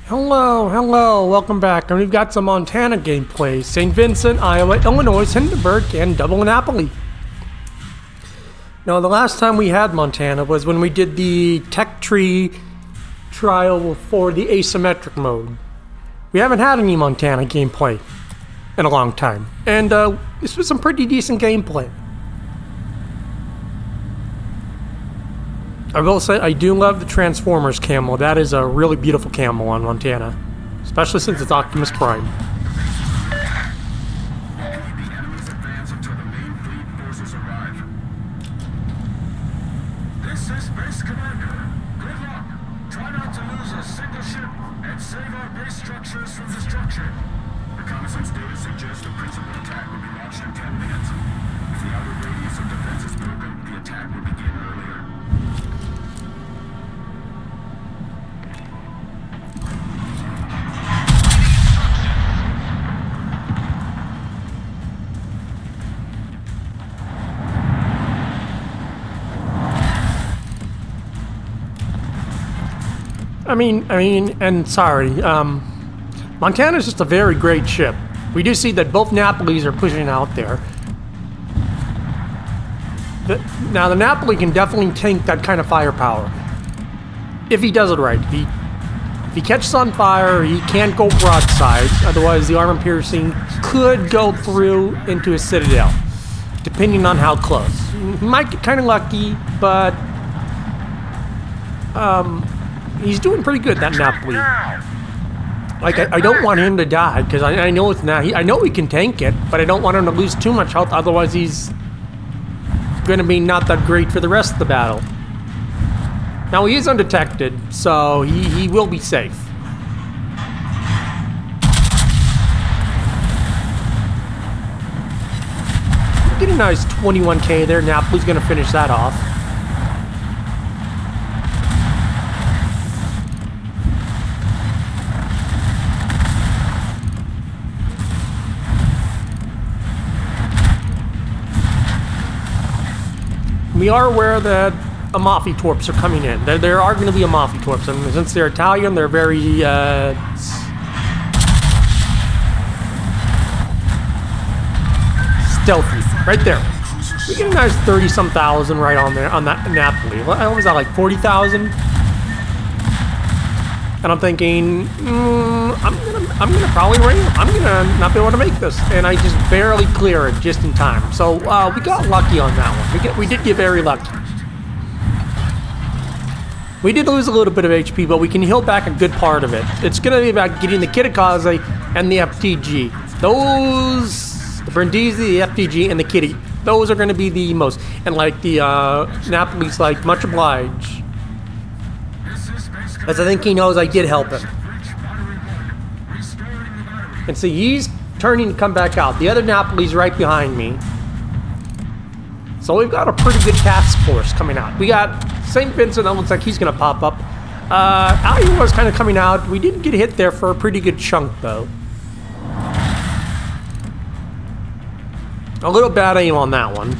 Hello, welcome back, and we've got some Montana gameplay. St. Vincent, Iowa, Illinois, Hindenburg, and Double Napoli. Now, the last time we had Montana was when we did the tech tree trial for the asymmetric mode. We haven't had any Montana gameplay in a long time, and this was some pretty decent gameplay. I will say, I do love the Transformers camo. That is a really beautiful camo on Montana. Especially since it's Optimus Prime. This is Base Commander. Good luck. Try not to lose a single ship and save our base structures from destruction. Reconnaissance data suggests a principal attack will be launched in 10 minutes. If the outer radius of defense is broken, the attack will begin earlier. Montana's just a very great ship. We do see that both Napolis are pushing out there. Now, the Napoli can definitely tank that kind of firepower. If he does it right. If he catches on fire, he can't go broadside. Otherwise, the armor piercing could go through into a Citadel, depending on how close. He might get kind of lucky, but he's doing pretty good, that Napoli. Like, I don't want him to die, because I know it's not. I know he can tank it, but I don't want him to lose too much health, otherwise he's going to be not that great for the rest of the battle. Now, he is undetected, so he will be safe. Get a nice 21k there. Napoli's going to finish that off. We are aware that Amalfi Torps are coming in. There are going to be Amalfi Torps, and since they're Italian, they're very stealthy. Right there. We get a nice 30-some thousand right on there on that Napoli. What was that, like 40,000? And I'm thinking, I'm gonna probably rain. I'm gonna not be able to make this, and I just barely clear it just in time. So we got lucky on that one. We did get very lucky. We did lose a little bit of HP, but we can heal back a good part of it. It's gonna be about getting the Kitakaze and the FTG. The Brindisi, the FTG, and the Kitty. Those are gonna be the most. And like the Napoli's like much obliged. As I think he knows I did help him. And see, he's turning to come back out. The other Napoli's right behind me. So we've got a pretty good task force coming out. We got St. Vincent, that looks like he's going to pop up. Iowa's kind of coming out. We did get hit there for a pretty good chunk, though. A little bad aim on that one.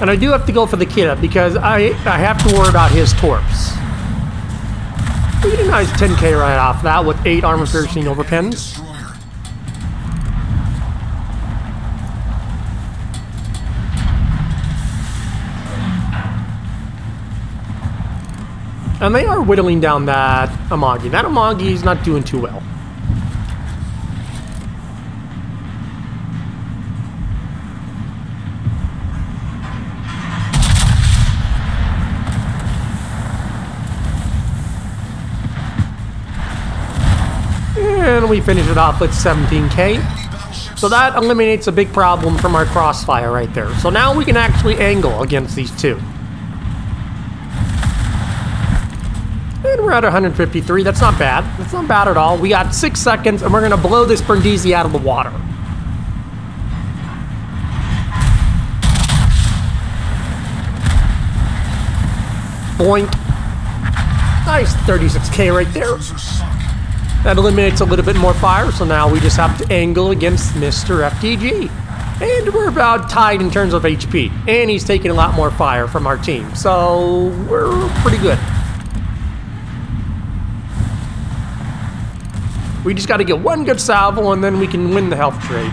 And I do have to go for the Kidda because I have to worry about his torps. We get a nice 10k right off that with 8 armor piercing overpins. And they are whittling down that Amagi. That Amagi is not doing too well. we finish it off with 17k. So that eliminates a big problem from our crossfire right there. So now we can actually angle against these two. And we're at 153. That's not bad. That's not bad at all. We got 6 seconds, and we're going to blow this Brindisi out of the water. Boink. Nice 36k right there. That eliminates a little bit more fire, so now we just have to angle against Mr. FTG. And we're about tied in terms of HP. And he's taking a lot more fire from our team, so we're pretty good. We just got to get one good salvo, and then we can win the health trade.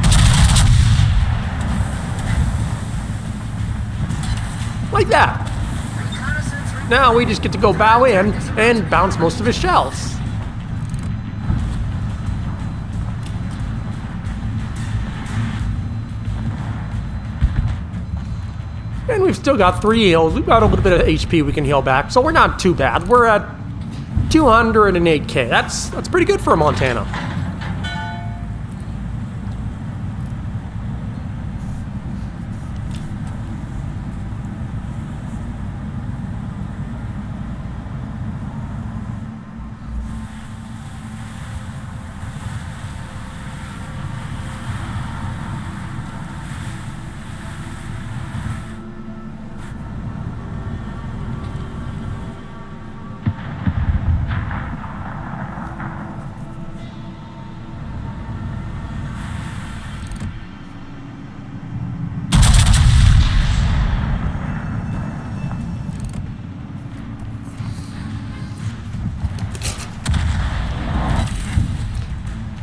Like that. Now we just get to go bow in and bounce most of his shells. And we've still got 3 heals. We've got a little bit of HP we can heal back, so we're not too bad. We're at 208k. That's pretty good for a Montana.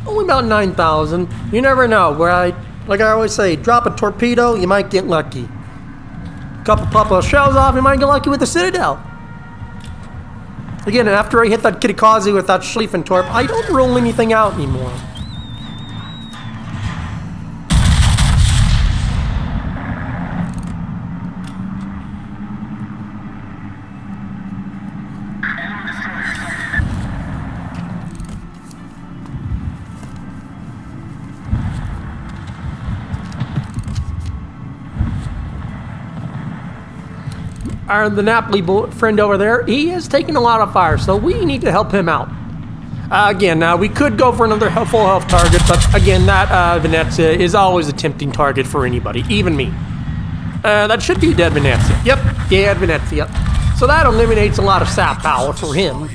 Only about 9,000. You never know, right? Like I always say, drop a torpedo, you might get lucky. Pop those shells off, you might get lucky with the Citadel. Again, after I hit that Kitikaze with that Schlieffentorp, I don't roll anything out anymore. The Napoli friend over there, he is taking a lot of fire, so we need to help him out. Again, we could go for another full health target, but again, that Venezia is always a tempting target for anybody, even me. That should be dead Venezia. Yep, dead Venezia. So that eliminates a lot of sap power for him.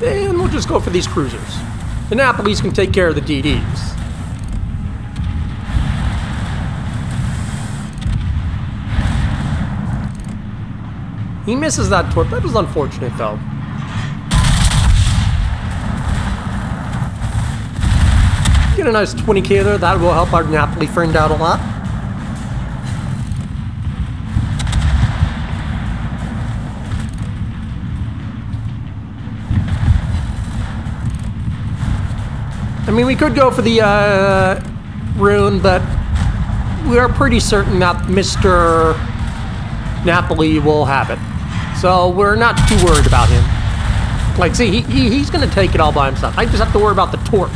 Then we'll just go for these cruisers. The Napolis can take care of the DDs. He misses that torp. That was unfortunate, though. Get a nice 20k there. That will help our Napoli friend out a lot. I mean, we could go for the rune, but we are pretty certain that Mr. Napoli will have it. So we're not too worried about him. Like, see, he's going to take it all by himself. I just have to worry about the torps.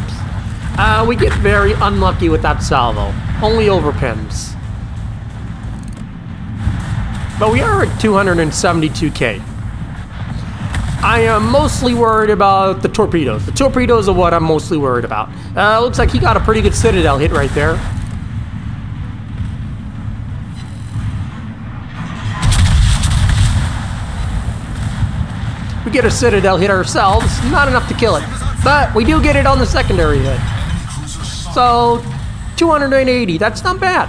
We get very unlucky with that salvo. Only overpins. But we are at 272k. I am mostly worried about the torpedoes. The torpedoes are what I'm mostly worried about. Looks like he got a pretty good Citadel hit right there. We get a Citadel hit ourselves, not enough to kill it, but we do get it on the secondary hit. So, 280, that's not bad,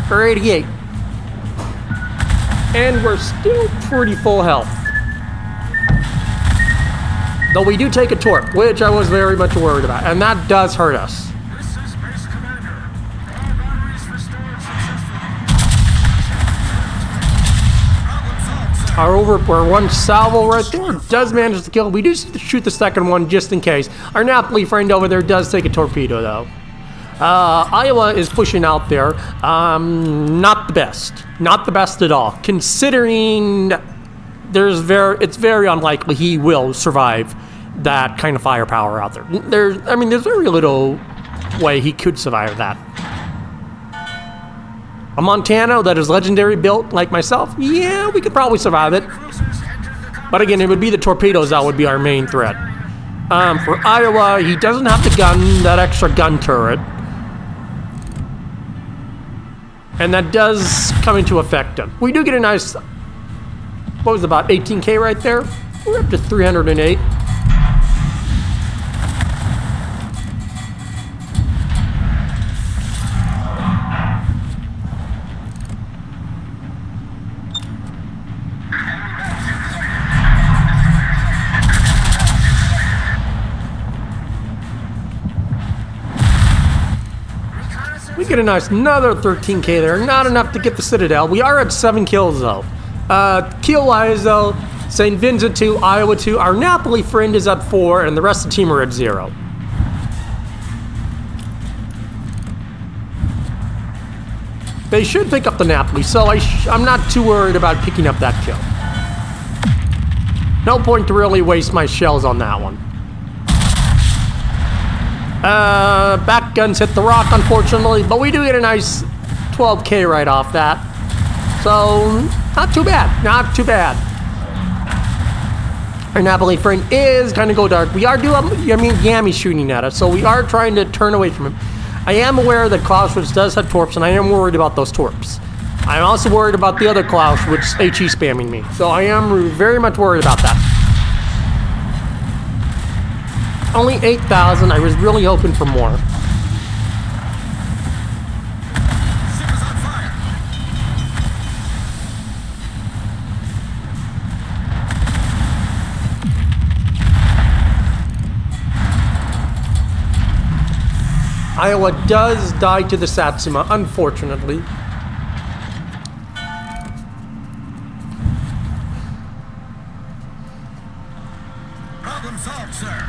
for 88. And we're still pretty full health. Though we do take a torp, which I was very much worried about, and that does hurt us. Our one salvo right there does manage to kill. We do shoot the second one just in case. Our Napoli friend over there does take a torpedo though. Iowa is pushing out there. Not the best. Not the best at all. Considering it's very unlikely he will survive that kind of firepower out there. There's very little way he could survive that. A Montano that is legendary built like myself, yeah, we could probably survive it. But again, it would be the torpedoes that would be our main threat. For Iowa, he doesn't have the gun, that extra gun turret. And that does come into effect. We do get a nice, what was it, about 18K right there? We're up to 308. We get a nice another 13K there. Not enough to get the Citadel. We are at 7 kills though. Kill-wise though, St. Vincent 2, Iowa 2. Our Napoli friend is at 4, and the rest of the team are at 0. They should pick up the Napoli, so I'm not too worried about picking up that kill. No point to really waste my shells on that one. Back guns hit the rock, unfortunately, but we do get a nice 12K right off that. So, not too bad, not too bad. Our Napoli friend is kind of go dark. We are Yami's shooting at us, so we are trying to turn away from him. I am aware that Clausewitz does have torps, and I am worried about those torps. I'm also worried about the other Clausewitz HE spamming me, so I am very much worried about that. Only 8,000. I was really hoping for more. Ship is on fire. Iowa does die to the Satsuma, unfortunately. Problem solved, sir.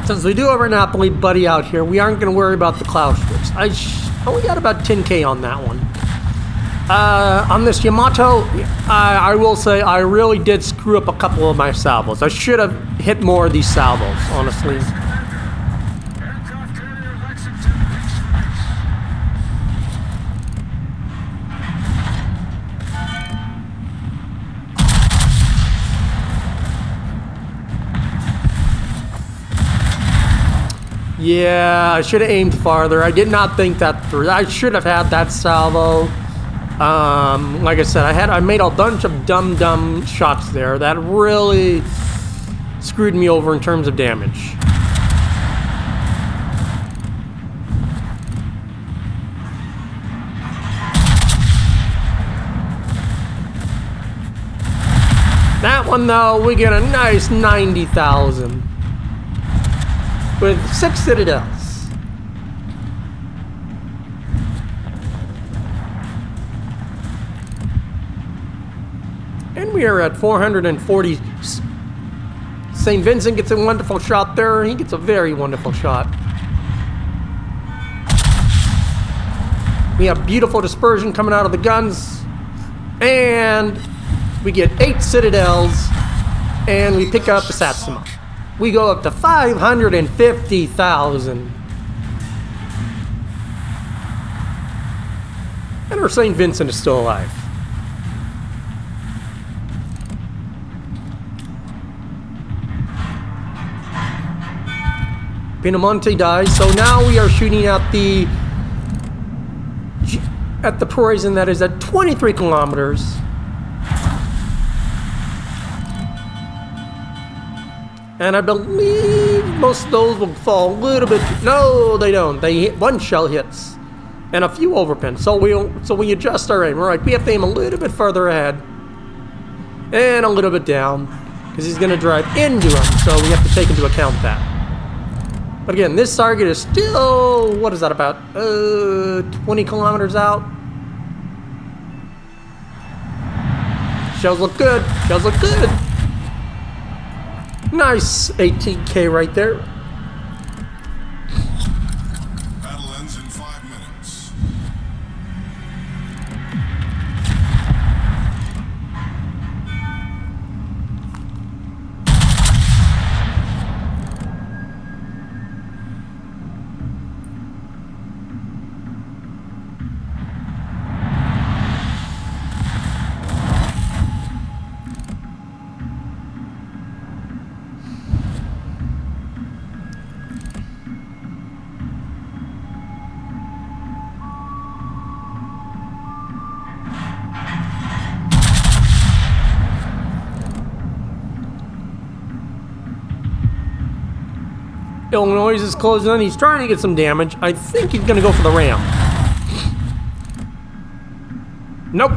Since we do have our Napoli buddy out here, we aren't going to worry about the Clausewitz. I only got about 10K on that one. On this Yamato, I will say I really did screw up a couple of my salvos. I should have hit more of these salvos, honestly. Aircraft carrier Lexington reached space. Yeah, I should have aimed farther. I did not think that through. I should have had that salvo. Like I said, I made a bunch of dumb shots there that really screwed me over in terms of damage. That one though, we get a nice 90,000 with 6 Citadels. And we are at 440. St. Vincent gets a wonderful shot there. He gets a very wonderful shot. We have beautiful dispersion coming out of the guns. And we get 8 Citadels. And we pick up the Satsuma. We go up to 550,000. And our St. Vincent is still alive. Monty dies, so now we are shooting at the Poison that is at 23 kilometers. And I believe most of those will fall a little bit. No, they don't. They hit, one shell hits, and a few overpins. So we adjust our aim. We're like, we have to aim a little bit further ahead, and a little bit down, because he's gonna drive into him. So we have to take into account that. But again, this target is still, what is that, about 20 kilometers out? Shells look good. Shells look good. Nice 18K right there. Battle ends in 5 minutes. Illinois is closing in. He's trying to get some damage. I think he's going to go for the ram. Nope.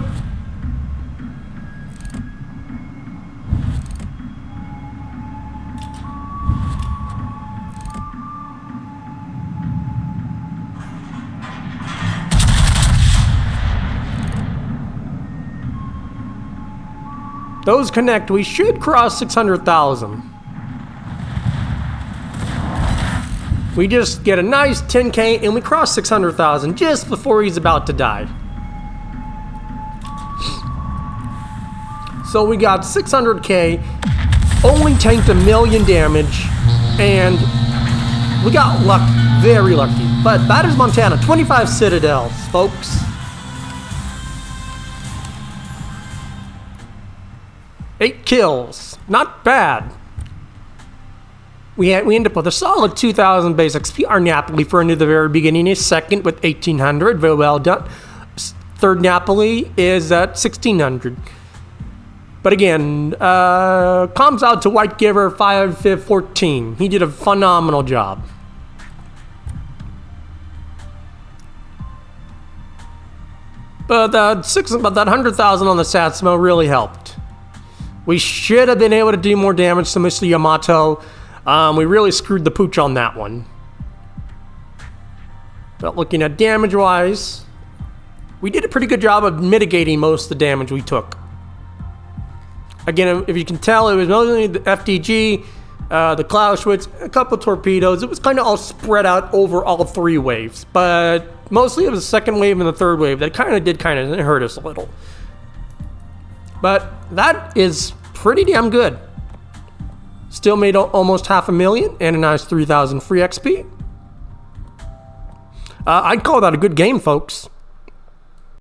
Those connect. We should cross 600,000. We just get a nice 10K and we cross 600,000 just before he's about to die. So we got 600K, only tanked 1 million damage, and we got lucky, very lucky. But that is Montana, 25 Citadels, folks. 8 kills, not bad. We end up with a solid 2,000 base XP. Our Napoli from the very beginning is second with 1,800. Very well done. Third Napoli is at 1,600. But again, comes out to White Giver 514. He did a phenomenal job. But that 100,000 on the Satsuma really helped. We should have been able to do more damage to Mr. Yamato. We really screwed the pooch on that one. But looking at damage-wise, we did a pretty good job of mitigating most of the damage we took. Again, if you can tell, it was mostly the FDG, the Clausewitz, a couple torpedoes. It was kind of all spread out over all 3 waves. But mostly it was the second wave and the third wave that kind of hurt us a little. But that is pretty damn good. Still made almost 500,000 and a nice 3,000 free XP. I'd call that a good game, folks.